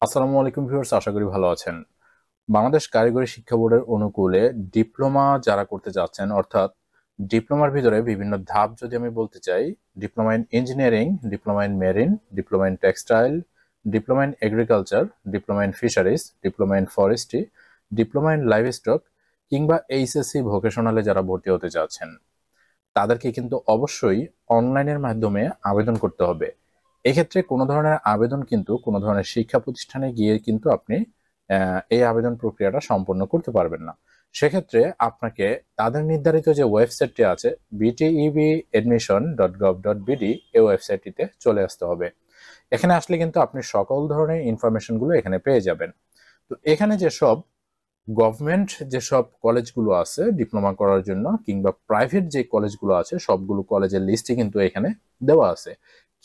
আসসালামু আলাইকুম ভিউয়ার্স, আশা করি ভালো আছেন। বাংলাদেশ কারিগরি শিক্ষা বোর্ডের অনুকূলে ডিপ্লোমা যারা করতে যাচ্ছেন, অর্থাৎ ডিপ্লোমার ভিতরে বিভিন্ন ধাপ যদি আমি বলতে চাই, diploma in engineering, diploma in marine, diploma in textile, diploma in agriculture, diploma in fisheries, diploma in forestry, diploma in livestock কিংবা এইচএসসি ভোকেশনালে যারা ভর্তি হতে যাচ্ছেন, তাদেরকে কিন্তু অবশ্যই অনলাইনের মাধ্যমে আবেদন করতে হবে। এক্ষেত্রে কোনো ধরনের আবেদন কিন্তু কোনো ধরনের শিক্ষা প্রতিষ্ঠানে গিয়ে কিন্তু আপনি এই আবেদন প্রক্রিয়াটা সম্পন্ন করতে পারবেন না। সেক্ষেত্রে আপনাকে তাদের নির্ধারিত যে ওয়েবসাইটটি আছে, btebadmission.gov.bd, এই ওয়েবসাইটটিতে চলে আসতে হবে। এখানে আসলে কিন্তু আপনি সকল ধরনের ইনফরমেশনগুলো এখানে পেয়ে যাবেন। তো এখানে যেসব গভর্নমেন্ট যেসব কলেজগুলো আছে ডিপ্লোমা করার জন্য, কিংবা প্রাইভেট যে কলেজগুলো আছে, সবগুলো কলেজের লিস্টই কিন্তু এখানে দেওয়া আছে।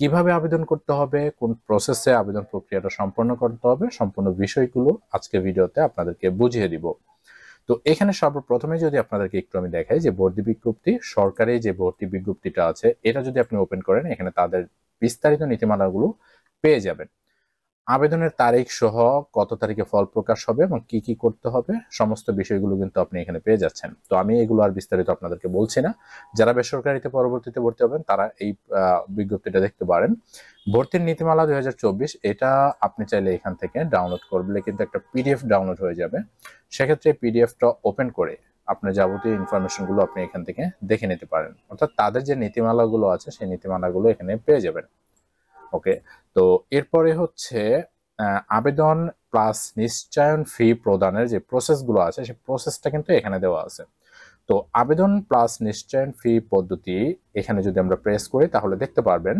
কিভাবে আবেদন করতে হবে, কোন প্রসেসে আবেদন প্রক্রিয়াটা সম্পন্ন করতে হবে, সম্পূর্ণ বিষয়গুলো আজকে ভিডিওতে আপনাদেরকে বুঝিয়ে দিব। তো এখানে সর্বপ্রথমে যদি আপনাদেরকে একটু আমি দেখাই যে ভর্তি বিজ্ঞপ্তি, সরকারি যে ভর্তি বিজ্ঞপ্তিটা আছে, এটা যদি আপনি ওপেন করেন, এখানে তাদের বিস্তারিত নীতিমালাগুলো পেয়ে যাবেন। আবেদনের তারিখ সহ কত তারিখে ফল প্রকাশ হবে এবং কি কি করতে হবে, সমস্ত বিষয়গুলো কিন্তু আপনি এখানে পেয়ে যাচ্ছেন। তো আমি এগুলো আর বিস্তারিত আপনাদেরকে বলছি না। যারা বেসরকারিতে পরবর্তীতে ভর্তি হবেন তারা এই বিজ্ঞপ্তিটা দেখতে পারেন। ভর্তির নীতিমালা 2024, এটা আপনি চাইলে এখান থেকে ডাউনলোড করলে কিন্তু একটা পিডিএফ ডাউনলোড হয়ে যাবে। সেক্ষেত্রে পিডিএফটা ওপেন করে আপনার যাবতীয় ইনফরমেশনগুলো আপনি এখান থেকে দেখে নিতে পারেন। অর্থাৎ তাদের যে নীতিমালাগুলো আছে সেই নীতিমালাগুলো এখানে পেয়ে যাবেন। ওকে। তো এরপরে হচ্ছে আবেদন প্লাস নিশ্চয়ন ফি প্রদানের যে প্রসেসগুলো আছে সেই প্রসেসটা কিন্তু এখানে দেওয়া আছে। তো আবেদন প্লাস নিশ্চয়ন ফি পদ্ধতি এখানে যদি আমরা প্রেস করি তাহলে দেখতে পারবেন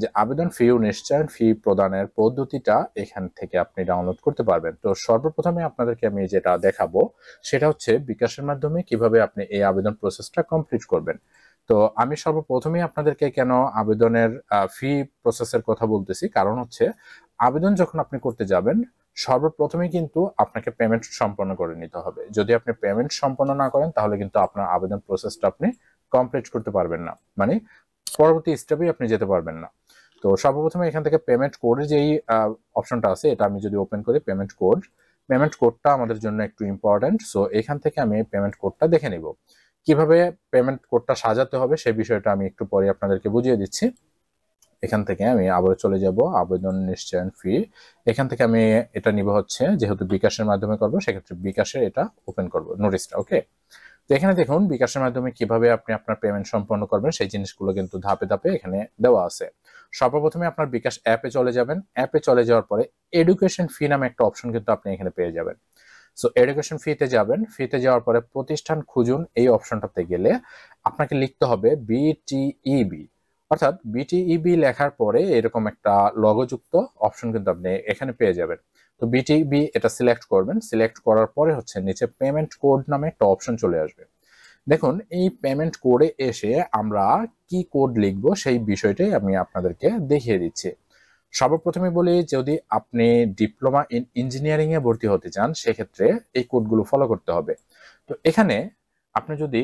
যে আবেদন ফি ও নিশ্চয়ন ফি প্রদানের পদ্ধতিটা এখান থেকে আপনি ডাউনলোড করতে পারবেন। তো সর্বপ্রথমে আপনাদেরকে আমি যেটা দেখাবো সেটা হচ্ছে বিকাশের মাধ্যমে কিভাবে আপনি এই আবেদন প্রসেসটা কমপ্লিট করবেন। তো আমি সর্বপ্রথমেই আপনাদেরকে কেন আবেদনের ফি প্রসেসের কথা বলতেছি, কারণ হচ্ছে আবেদন যখন আপনি করতে যাবেন সর্বপ্রথমে কিন্তু আপনাকে পেমেন্ট সম্পন্ন করে নিতে হবে। যদি আপনি পেমেন্ট সম্পন্ন না করেন তাহলে কিন্তু আপনার আবেদন প্রসেসটা আপনি কমপ্লিট করতে পারবেন না, মানে পরবর্তী স্টেপে আপনি যেতে পারবেন না। তো সর্বপ্রথমে এখান থেকে পেমেন্ট কোডের যেই অপশনটা আছে, এটা আমি যদি ওপেন করি, পেমেন্ট কোডটা আমাদের জন্য একটু ইম্পর্টেন্ট। সো এখান থেকে আমি পেমেন্ট কোডটা দেখে নিব। কিভাবে পেমেন্ট কোডটা সাজাতে হবে সেই বিষয়টা আমি একটু পরে আপনাদেরকে বুঝিয়ে দিচ্ছি। এখান থেকে আমি আবার চলে যাব আবেদন নিশ্চয়ন ফি। এখান থেকে আমি এটা নিব হচ্ছে, যেহেতু বিকাশের মাধ্যমে করব সেক্ষেত্রে বিকাশের এটা ওপেন করব নোটিশটা। ওকে। তো এখানে দেখুন বিকাশের মাধ্যমে কিভাবে আপনি আপনার পেমেন্ট সম্পন্ন করবেন সেই জিনিসগুলো কিন্তু ধাপে ধাপে এখানে দেওয়া আছে। সর্বপ্রথমে আপনার বিকাশ অ্যাপে চলে যাবেন। অ্যাপে চলে যাওয়ার পরে এডুকেশন ফি নামে একটা অপশন কিন্তু আপনি এখানে পেয়ে যাবেন। সো এডুকেশন ফিতে যাবেন। ফিতে যাওয়ার পরে প্রতিষ্ঠান খুঁজুন, এই অপশনটাতে গেলে আপনাকে লিখতে হবে বিটিইবি। অর্থাৎ বিটিইবি লেখার পরে এরকম একটা লগোযুক্ত অপশন কিন্তু আপনি এখানে পেয়ে যাবেন। তো বিটিইবি এটা সিলেক্ট করবেন। সিলেক্ট করার পরে হচ্ছে নিচে পেমেন্ট কোড নামে একটা অপশন চলে আসবে। দেখুন এই পেমেন্ট কোডে এসে আমরা কি কোড লিখব সেই বিষয়টাই আমি আপনাদেরকে দেখিয়ে দিচ্ছি। সর্বপ্রথমে বলি, যদি আপনি ডিপ্লোমা ইন ইঞ্জিনিয়ারিং এ ভর্তি হতে চান সেক্ষেত্রে এই কোডগুলো ফলো করতে হবে। তো এখানে আপনি যদি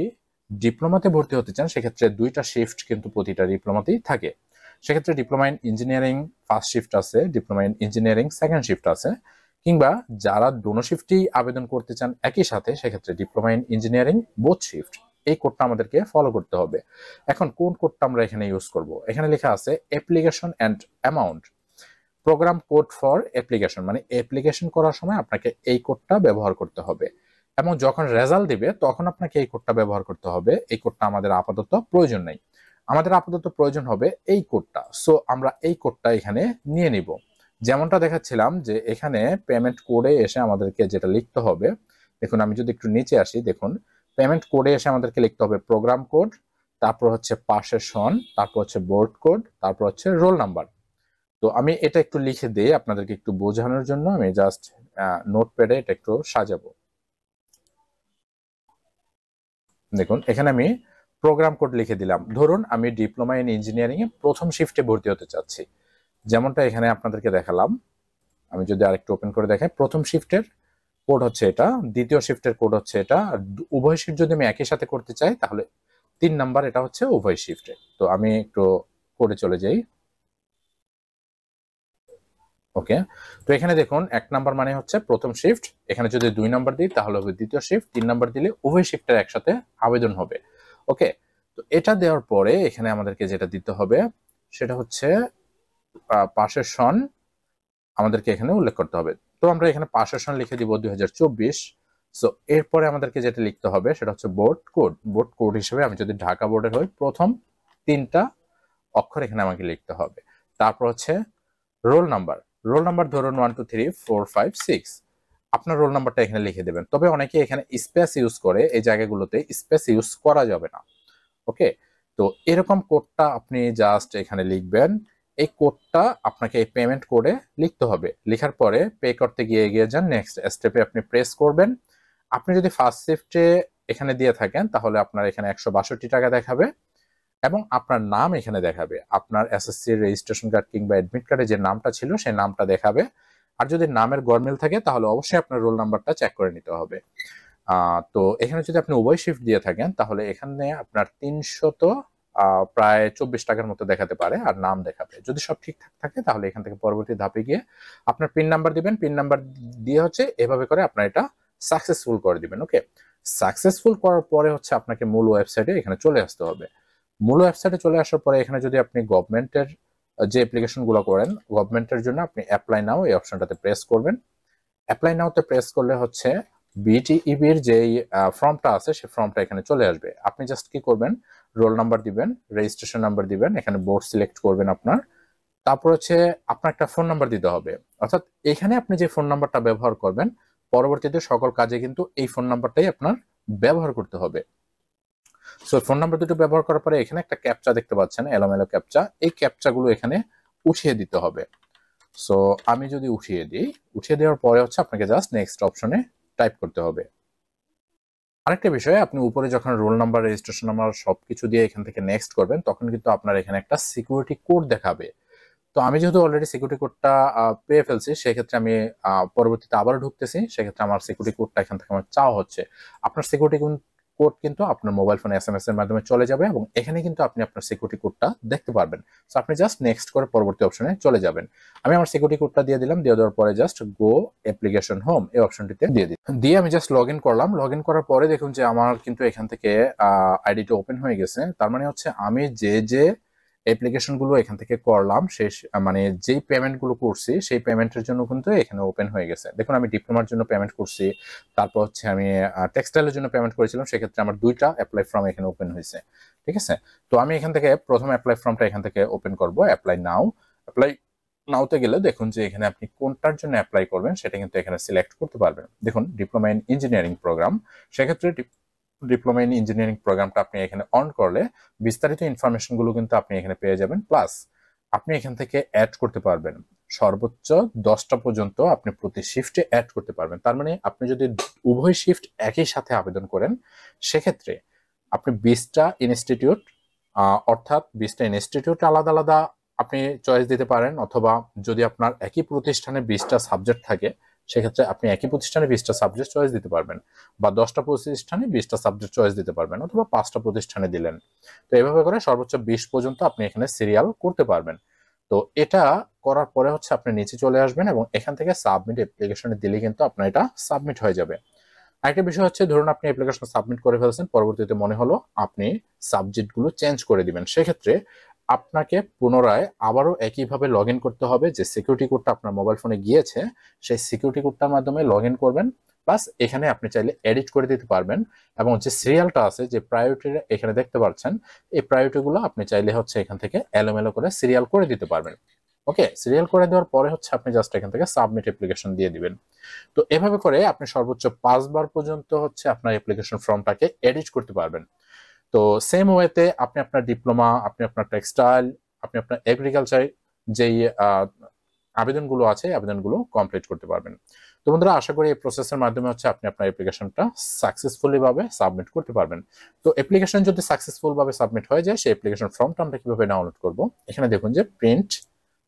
ডিপ্লোমাতে ভর্তি হতে চান সেক্ষেত্রে দুইটা শিফট কিন্তু প্রতিটা ডিপ্লোমাতেই থাকে। সেক্ষেত্রে diploma in engineering first shift আছে, diploma in engineering second shift আছে, কিংবা যারা দোনো শিফটেই আবেদন করতে চান একই সাথে সেক্ষেত্রে diploma in engineering both shift, এই কোডটা আমাদেরকে ফলো করতে হবে। এখন কোন কোডটা আমরা এখানে ইউজ করব, এখানে লেখা আছে application and amount, program code for application, মানে অ্যাপ্লিকেশন করার সময় আপনাকে এই কোডটা ব্যবহার করতে হবে এবং যখন রেজাল্ট দিবে তখন আপনাকে এই কোডটা ব্যবহার করতে হবে। এই কোডটা আমাদের আপাতত প্রয়োজন নেই, আমাদের আপাতত প্রয়োজন হবে এই কোডটা। সো আমরা এই কোডটা এখানে নিয়ে নিব। যেমনটা দেখাচ্ছিলাম যে এখানে পেমেন্ট কোডে এসে আমাদেরকে যেটা লিখতে হবে, দেখুন আমি যদি একটু নিচে আসি, দেখুন পেমেন্ট কোডে এসে আমাদেরকে লিখতে হবে প্রোগ্রাম কোড, তারপর হচ্ছে পাশের সন, তারপর হচ্ছে বোর্ড কোড, তারপর হচ্ছে রোল নাম্বার। তো আমি এটা একটু লিখে দিই আপনাদেরকে একটু বোঝানোর জন্য, আমি জাস্ট নোটপ্যাডে এটা একটু সাজাবো। দেখুন এখানে আমি প্রোগ্রাম কোড লিখে দিলাম। ধরুন আমি ডিপ্লোমা ইন ইঞ্জিনিয়ারিং এ প্রথম শিফটে ভর্তি হতে চাচ্ছি, যেমনটা এখানে আপনাদেরকে দেখালাম। আমি যদি আরেকটু ওপেন করে দেখাই, প্রথম শিফটের কোড হচ্ছে এটা, দ্বিতীয় শিফটের কোড হচ্ছে এটা, আর উভয় শিফট যদি আমি একই সাথে করতে চাই তাহলে 3 নাম্বার, এটা হচ্ছে উভয় শিফটে। তো আমি একটু কোডে চলে যাই। ওকে, তো এখানে দেখুন 1 নাম্বার মানে হচ্ছে প্রথম শিফট, এখানে যদি 2 নাম্বার দিই তাহলে হবে দ্বিতীয় শিফট, 3 নাম্বার দিলে উভয় শিফটের একসাথে আবেদন হবে। ওকে, তো এটা দেওয়ার পরে এখানে আমাদেরকে যেটা দিতে হবে সেটা হচ্ছে পাশের সন আমাদেরকে এখানে উল্লেখ করতে হবে। তো আমরা এখানে পাশের সন লিখে দিব 2024। সো এরপরে আমাদেরকে যেটা লিখতে হবে সেটা হচ্ছে বোর্ড কোড। বোর্ড কোড হিসেবে আমি যদি ঢাকা বোর্ডের হই প্রথম 3টা অক্ষর এখানে আমাকে লিখতে হবে। তারপর হচ্ছে রোল নাম্বার। রোল নাম্বার ধরুন 1 2 3 4 5 6, আপনার রোল নাম্বারটা এখানে লিখে দেবেন। তবে অনেকে এখানে স্পেস ইউজ করে, এই জায়গাগুলোতে স্পেস ইউজ করা যাবে না। ওকে, তো এরকম কোডটা আপনি জাস্ট এখানে লিখবেন। এই কোডটা আপনাকে এই পেমেন্ট কোডে লিখতে হবে। লেখার পরে পে করতে গিয়ে এগিয়ে যান, নেক্সট স্টেপে আপনি প্রেস করবেন। আপনি যদি ফার্স্ট শিফটে এখানে দিয়ে থাকেন তাহলে আপনার এখানে 162 টাকা দেখাবে এবং আপনার নাম এখানে দেখাবে। আপনার এসএসসির রেজিস্ট্রেশন কার্ড কিংবা অ্যাডমিট কার্ডে যে নামটা ছিল সেই নামটা দেখাবে। আর যদি নামের গরমিল থাকে তাহলে অবশ্যই আপনার রোল নাম্বারটা চেক করে নিতে হবে। তো এখানে যদি আপনি উভয় শিফট দিয়ে থাকেন তাহলে এখানে আপনার 300 প্রায় 24 টাকার মতো দেখাতে পারে আর নাম দেখাবে। যদি সব ঠিকঠাক থাকে তাহলে এখান থেকে পরবর্তী ধাপে গিয়ে আপনার পিন নাম্বার দিবেন। পিন নাম্বার দিয়ে হচ্ছে এভাবে করে আপনার এটা সাকসেসফুল করে দিবেন। ওকে, সাকসেসফুল করার পরে হচ্ছে আপনাকে মূল ওয়েবসাইটে এখানে চলে আসতে হবে। মূল ওয়েবসাইটে চলে আসার পরে এখানে যদি আপনি গভর্নমেন্টের যে অ্যাপ্লিকেশনগুলো করেন, গভর্নমেন্টের জন্য আপনি অ্যাপ্লাই নাও এই অপশনটাতে প্রেস করবেন। অ্যাপ্লাই নাওতে প্রেস করলে হচ্ছে বিটিইবির যেই ফর্মটা আছে সেই ফর্মটা এখানে চলে আসবে। আপনি জাস্ট কি করবেন, রোল নাম্বার দিবেন, রেজিস্ট্রেশন নাম্বার দিবেন, এখানে বোর্ড সিলেক্ট করবেন আপনার। তারপর হচ্ছে আপনার একটা ফোন নাম্বার দিতে হবে। অর্থাৎ এখানে আপনি যে ফোন নাম্বারটা ব্যবহার করবেন পরবর্তীতে সকল কাজে কিন্তু এই ফোন নাম্বারটাই আপনার ব্যবহার করতে হবে। সো ফোন নাম্বার দুটো ব্যবহার করার পরে এখানে একটা ক্যাপচা দেখতে পাচ্ছেন, এলোমেলো ক্যাপচা। এই ক্যাপচাগুলো এখানে উঠিয়ে দিতে হবে। সো আমি যদি উঠিয়ে দিই, উঠিয়ে দেওয়ার পরে হচ্ছে আপনাকে জাস্ট নেক্সট অপশনে টাইপ করতে হবে। আরেকটা বিষয়, আপনি উপরে যখন রোল নাম্বার, রেজিস্ট্রেশন নাম্বার সবকিছু দিয়ে এখান থেকে নেক্সট করবেন তখন কিন্তু আপনার এখানে একটা সিকিউরিটি কোড দেখাবে। তো আমি যেহেতু অলরেডি সিকিউরিটি কোডটা পেয়ে ফেলছি সেক্ষেত্রে আমি পরবর্তীতে আবার ঢুকতেছি, সেক্ষেত্রে আমার সিকিউরিটি কোডটা এখান থেকে আমার চাওয়া হচ্ছে। আপনার সিকিউরিটি কোড কিন্তু আপনার মোবাইল ফোনে SMS এর মাধ্যমে চলে যাবে এবং এখানে কিন্তু আপনি আপনার সিকিউরিটি কোডটা দেখতে পারবেন। সো আপনি জাস্ট নেক্সট করে পরবর্তী অপশনে চলে যাবেন। আমি আমার সিকিউরিটি কোডটা দিয়ে দিলাম, দিয়ে দেওয়ার পরে জাস্ট গো অ্যাপ্লিকেশন হোম এই অপশনটিতে দিয়ে দিই। দিয়ে আমি জাস্ট লগ ইন করলাম। লগ ইন করার পরে দেখুন যে আমার কিন্তু এখান থেকে আইডিটা ওপেন হয়ে গেছে। তার মানে হচ্ছে আমি যে অ্যাপ্লিকেশন গুলো এখান থেকে করলাম শেষ, মানে যেই পেমেন্ট গুলো করছি সেই পেমেন্টের জন্য কিন্তু এখানে ওপেন হয়ে গেছে। দেখুন আমি ডিপ্লোমার জন্য পেমেন্ট করছি, তারপর হচ্ছে আমি টেক্সটাইলের জন্য পেমেন্ট করেছিলাম, সেক্ষেত্রে আমার 2টা অ্যাপ্লাই ফর্ম এখানে ওপেন হয়েছে। ঠিক আছে, তো আমি এখান থেকে প্রথম অ্যাপ্লাই ফর্মটা এখান থেকে ওপেন করব। অ্যাপ্লাই নাও। অ্যাপ্লাই নাওতে গেলে দেখুন যে এখানে আপনি কোনটার জন্য অ্যাপ্লাই করবেন সেটা কিন্তু এখানে সিলেক্ট করতে পারবেন। দেখুন ডিপ্লোমা ইন ইঞ্জিনিয়ারিং প্রোগ্রাম, সেক্ষেত্রে ডিপ্লোমা ইন ইঞ্জিনিয়ারিং প্রোগ্রামটা আপনি এখানে অন করলে বিস্তারিত ইনফরমেশন গুলো কিন্তু আপনি এখানে পেয়ে যাবেন। প্লাস আপনি এখান থেকে অ্যাড করতে পারবেন সর্বোচ্চ 10টা পর্যন্ত আপনি প্রতি শিফটে অ্যাড করতে পারবেন। তার মানে আপনি যদি উভয় শিফট একই সাথে আবেদন করেন সেক্ষেত্রে আপনি 20টা ইনস্টিটিউট, অর্থাৎ 20টা ইনস্টিটিউট আলাদা আলাদা আপনি চয়েস দিতে পারেন, অথবা যদি আপনার একই প্রতিষ্ঠানে 20টা সাবজেক্ট থাকে সেক্ষেত্রে আপনি একই প্রতিষ্ঠানে 20টা সাবজেক্ট চয়েস দিতে পারবেন, বা 10টা প্রতিষ্ঠানে 20টা সাবজেক্ট চয়েস দিতে পারবেন, অথবা 5টা প্রতিষ্ঠানে দিলেন। তো এইভাবে করে সর্বোচ্চ 20 পর্যন্ত আপনি এখানে সিরিয়াল করতে পারবেন। তো এটা করার পরে হচ্ছে আপনি নিচে চলে আসবেন এবং এখান থেকে সাবমিট অ্যাপ্লিকেশনে দিলে কিন্তু আপনার এটা সাবমিট হয়ে যাবে। আরেকটা বিষয় হচ্ছে, ধরুন আপনি অ্যাপ্লিকেশন সাবমিট করে ফেলছেন, পরবর্তীতে মনে হলো আপনি সাবজেক্টগুলো চেঞ্জ করে দিবেন, সেক্ষেত্রে আপনাকে পুনরায় আবারও একইভাবে লগ ইন করতে হবে। যে সিকিউরিটি কোডটা আপনার মোবাইল ফোনে গিয়েছে সেই সিকিউরিটি কোডটার মাধ্যমে লগ ইন করবেন। প্লাস এখানে আপনি চাইলে এডিট করে দিতে পারবেন এবং যে সিরিয়ালটা আছে, যে প্রায়োরিটি এখানে দেখতে পাচ্ছেন, এই প্রায়োরিটিগুলো আপনি চাইলে হচ্ছে এখান থেকে এলোমেলো করে সিরিয়াল করে দিতে পারবেন। ওকে, সিরিয়াল করে দেওয়ার পরে হচ্ছে আপনি জাস্ট এখান থেকে সাবমিট অ্যাপ্লিকেশন দিয়ে দিবেন। তো এভাবে করে আপনি সর্বোচ্চ 5 বার পর্যন্ত হচ্ছে আপনার অ্যাপ্লিকেশন ফর্মটাকে এডিট করতে পারবেন। তো সেম ওয়েতে আপনি আপনার ডিপ্লোমা, আপনি আপনার টেক্সটাইল, আপনি আপনার এগ্রিকালচার যেই আবেদনগুলো আছে আবেদনগুলো কমপ্লিট করতে পারবেন। তো বন্ধুরা, আশা করি এই প্রসেসের মাধ্যমে হচ্ছে আপনি আপনার অ্যাপ্লিকেশনটা সাকসেসফুলি ভাবে সাবমিট করতে পারবেন। তো অ্যাপ্লিকেশন যদি সাকসেসফুল ভাবে সাবমিট হয়ে যায় সেই অ্যাপ্লিকেশন ফর্মটা আমরা কিভাবে ডাউনলোড করব, এখানে দেখুন যে প্রিন্ট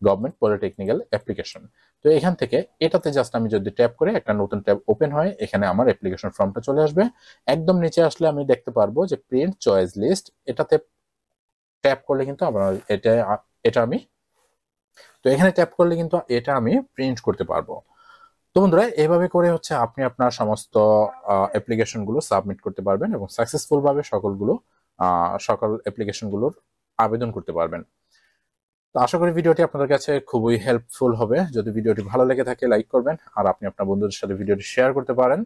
গভর্নমেন্ট পলিটেকনিক্যাল অ্যাপ্লিকেশন। তো এখান থেকে এটাতে জাস্ট আমি যদি ট্যাপ করে একটা নতুন ট্যাব ওপেন হয়, এখানে আমার অ্যাপ্লিকেশন ফর্মটা চলে আসবে। একদম নিচে আসলে আমি দেখতে পারবো যে প্রিন্ট চয়েস লিস্ট, এটাতে ট্যাপ করলে কিন্তু আমার এটা আমি তো এখানে ট্যাপ করলে কিন্তু এটা আমি প্রিন্ট করতে পারবো। তো বন্ধুরা, এইভাবে করে হচ্ছে আপনি আপনার সমস্ত অ্যাপ্লিকেশনগুলো সাবমিট করতে পারবেন এবং সাকসেসফুল ভাবে সকল অ্যাপ্লিকেশনগুলোর আবেদন করতে পারবেন। তো আশা করি ভিডিওটি আপনাদের কাছে খুবই হেল্পফুল হবে। যদি ভিডিওটি ভালো লেগে থাকে লাইক করবেন, আর আপনি আপনার বন্ধুদের সাথে ভিডিওটি শেয়ার করতে পারেন।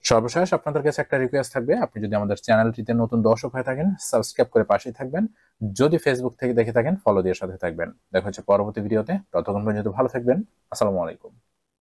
সর্বশেষ আপনাদের কাছে একটা রিকোয়েস্ট থাকবে, আপনি যদি আমাদের চ্যানেলটিতে নতুন দর্শক হয়ে থাকেন সাবস্ক্রাইব করে পাশেই থাকবেন। যদি ফেসবুক থেকে দেখে থাকেন ফলো দিয়ে সাথে থাকবেন। দেখা হচ্ছে পরবর্তী ভিডিওতে, ততক্ষণ পর্যন্ত ভালো থাকবেন। আসসালামু আলাইকুম।